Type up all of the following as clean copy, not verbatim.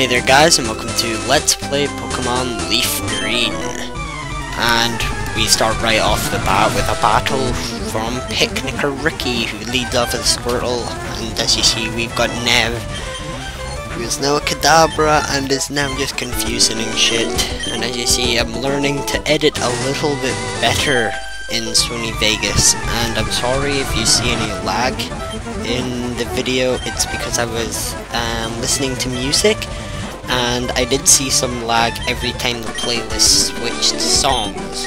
Hey there guys, and welcome to Let's Play Pokemon Leaf Green. And we start right off the bat with a battle from Picnicker Ricky, who leads off as Squirtle. And as you see, we've got Nev, who is now a Kadabra and is now just confusing and shit. And as you see, I'm learning to edit a little bit better in Sony Vegas, and I'm sorry if you see any lag in the video. It's because I was listening to music, and I did see some lag every time the playlist switched songs.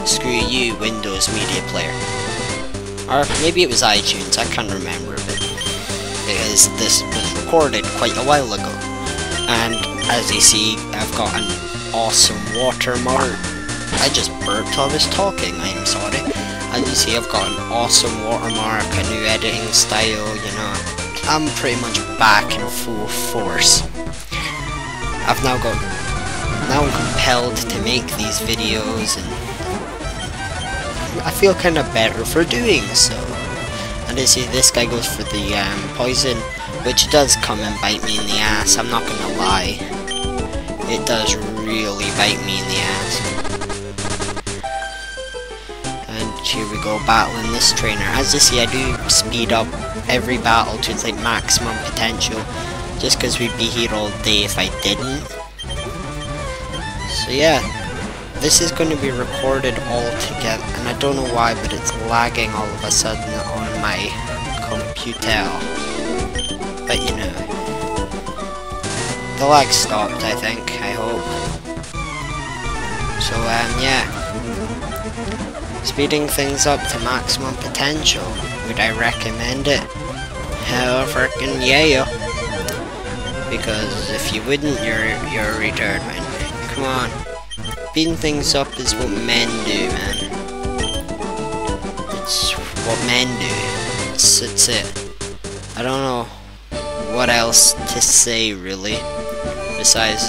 Screw you, Windows Media Player. Or maybe it was iTunes, I can't remember, but because this was recorded quite a while ago. And as you see, I've got an awesome watermark. I just burped while I was talking, I'm sorry. As you see, I've got an awesome watermark, a new editing style, you know. I'm pretty much back in full force. Now I'm compelled to make these videos, and I feel kind of better for doing so. And you see, this guy goes for the poison, which does come and bite me in the ass, I'm not gonna lie. It does really bite me in the ass. Here we go, battling this trainer. As you see, I do speed up every battle to its like maximum potential, just because we'd be here all day if I didn't. So yeah, this is going to be recorded all together, and I don't know why, but it's lagging all of a sudden on my computer. But you know, the lag stopped, I think, I hope. So yeah. Speeding things up to maximum potential. Would I recommend it? Hell frickin' yeah. Because if you wouldn't, you're a retard, man. Come on. Speeding things up is what men do, man. It's what men do. It's it. I don't know what else to say, really. Besides,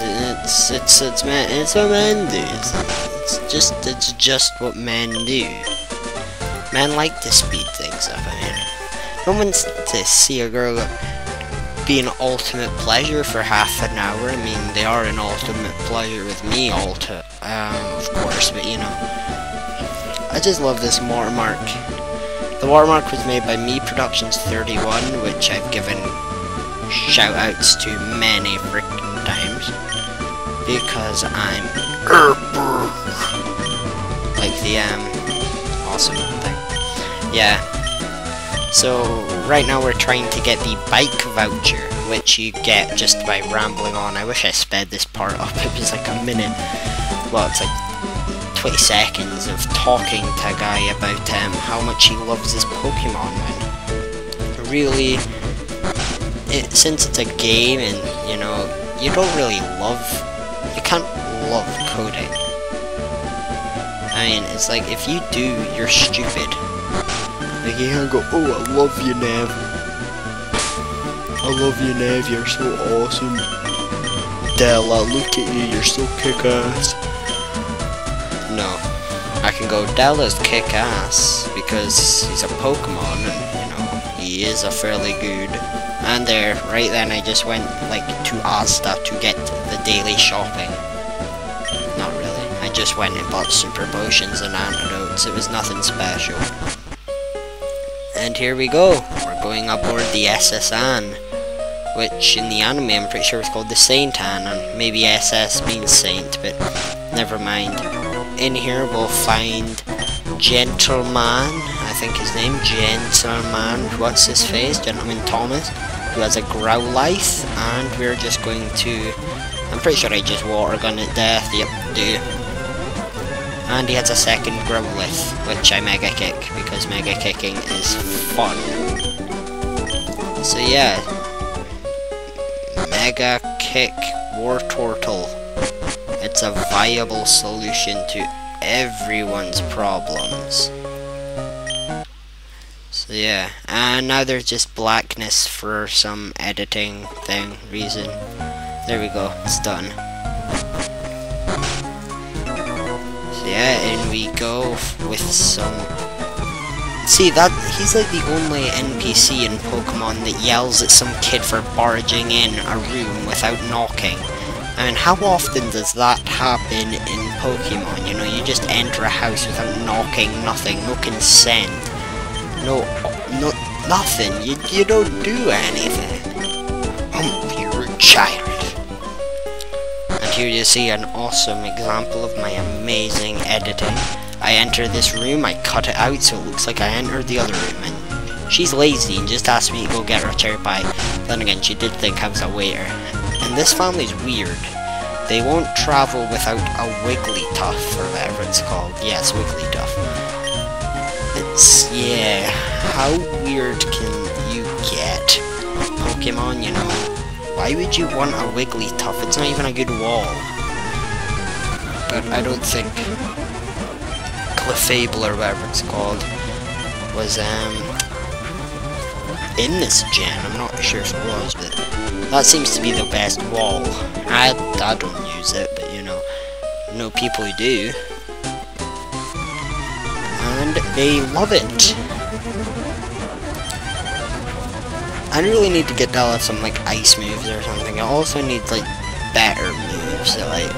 it's what men do. It's just what men do. Men like to speed things up. I mean, no one's to see a girl be an ultimate pleasure for half an hour. I mean, they are an ultimate pleasure with me, of course. But you know, I just love this watermark. The watermark was made by Me Productions 31, which I've given shout-outs to many freaking times, because I'm like the awesome thing. Yeah. So right now we're trying to get the bike voucher, which you get just by rambling on. I wish I sped this part up. It was like a minute. Well, it's like 20 seconds of talking to a guy about how much he loves his Pokemon. And really, since it's a game, and you know, you don't really you can't love coding. I mean, it's like, if you do, you're stupid. Like, you can't go, oh, I love you, Nev. I love you, Nev, you're so awesome. Della, look at you, you're so kick-ass. No. I can go, Della's kick-ass, because he's a Pokemon, and, you know, he is a fairly good. And there, right then, I just went, like, to Asda to get the daily shopping. Not really. I just went and bought super potions and antidotes. It was nothing special. And here we go. We're going aboard the SS Anne, which in the anime I'm pretty sure it's called the Saint Anne, and maybe SS means Saint, but never mind. In here we'll find Gentleman, I think his name, Gentleman, what's his face? Gentleman Thomas, who has a Growlithe, and we're just going to, I'm pretty sure I just water gun it death, yep, do. And he has a second Growlithe, which I Mega Kick, because Mega Kicking is fun. So yeah, Mega Kick Wartortle. It's a viable solution to everyone's problems. So yeah, and now there's just blackness for some editing reason. There we go, it's done. So yeah, in we go with some See, he's like the only NPC in Pokemon that yells at some kid for barging in a room without knocking. I mean, how often does that happen in Pokemon? You know, you just enter a house without knocking, nothing, no consent, nothing. You don't do anything. You're a child. And here you see an awesome example of my amazing editing. I enter this room, I cut it out so it looks like I entered the other room, and she's lazy and just asked me to go get her a cherry pie. Then again, she did think I was a waiter. And this family's weird. They won't travel without a Wigglytuff, or whatever it's called. Yes, Wigglytuff. It's, yeah, how weird can you get? Pokemon, you know, why would you want a Wigglytuff? It's not even a good wall. But I don't think Clefable, or whatever it's called, was in this gen. I'm not sure if it was, but that seems to be the best wall. I don't use it, but you know people who do, and they love it. I really need to get down some like ice moves or something. I also need like better moves. So, like,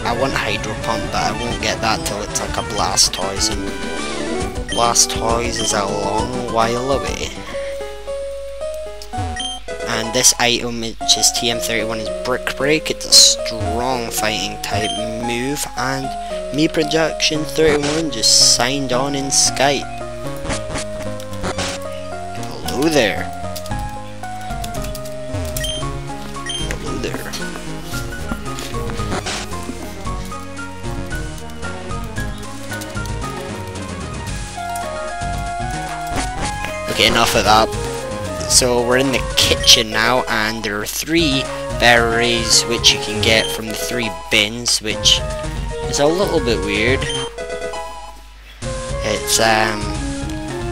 I want Hydro Pump, but I won't get that till it's like a Blastoise, and Blastoise is a long while away. And this item, which is TM31, is Brick Break. It's a strong fighting type move, and me Projection 31 just signed on in Skype. Hello there. Hello there. Okay, enough of that. So we're in the kitchen now, and there are 3 berries which you can get from the 3 bins, which is a little bit weird. It's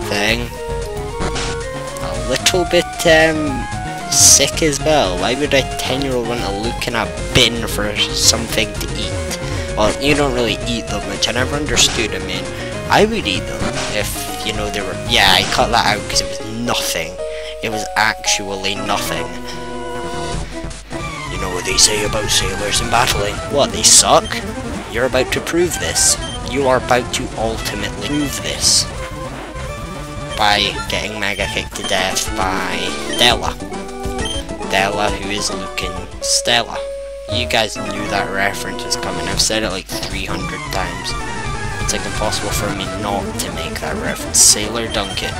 thing a little bit sick as well. Why would a 10-year-old want to look in a bin for something to eat? Well, you don't really eat them, which I never understood. I mean, I would eat them if, you know, they were... Yeah, I cut that out because it was nothing. It was actually nothing. You know what they say about sailors in battling? What, they suck? You're about to prove this. You are about to ultimately prove this. By getting Mega Kicked to death by Della. Della, who is looking Stella. You guys knew that reference was coming. I've said it like 300 times. It's like impossible for me not to make that reference. Sailor Duncan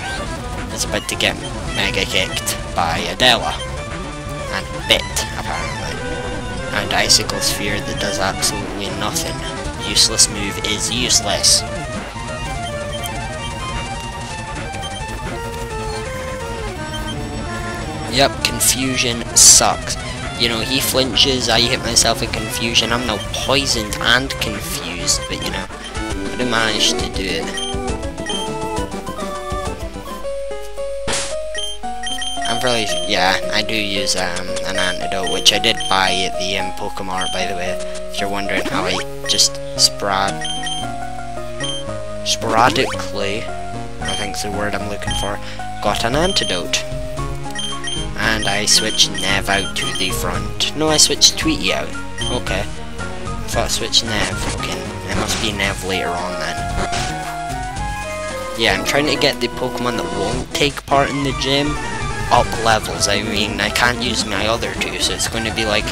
is about to get Mega Kicked by Adela. And bit, apparently. And Icicle Sphere that does absolutely nothing. Useless move is useless. Yep, Confusion sucks. You know, he flinches, I hit myself in Confusion. I'm now poisoned and confused, but you know, I managed to do it. I'm really, yeah, I do use an antidote, which I did buy at the Pokemart, by the way, if you're wondering how I just sporadically, I think's the word I'm looking for, got an antidote. And I switched Nev out to the front. No, I switched Tweety out. Okay. I thought I switched Nev. Okay, it must be Nev later on then. Yeah, I'm trying to get the Pokemon that won't take part in the gym up levels. I mean, I can't use my other 2, so it's going to be like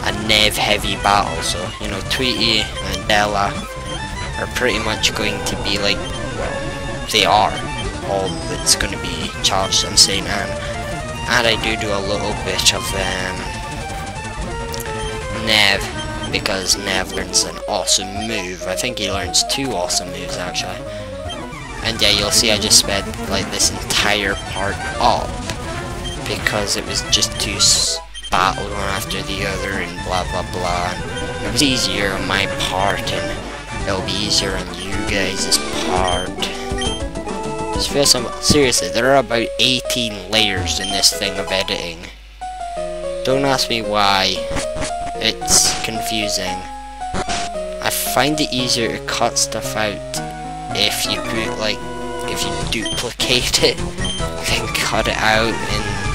a Nev heavy battle. So, you know, Tweety and Bella are pretty much going to be like, well, they are all that's going to be charged on St. Anne. And I do a little bit of Nev, because Nev learns an awesome move. I think he learns 2 awesome moves actually. And yeah, you'll see I just sped like this entire part up, because it was just 2 battles one after the other and blah blah blah. And it was easier on my part, and it'll be easier on you guys' part. Just feel some, seriously, there are about 18 layers in this thing of editing. Don't ask me why. It's confusing. I find it easier to cut stuff out if you put like if you duplicate it, then cut it out and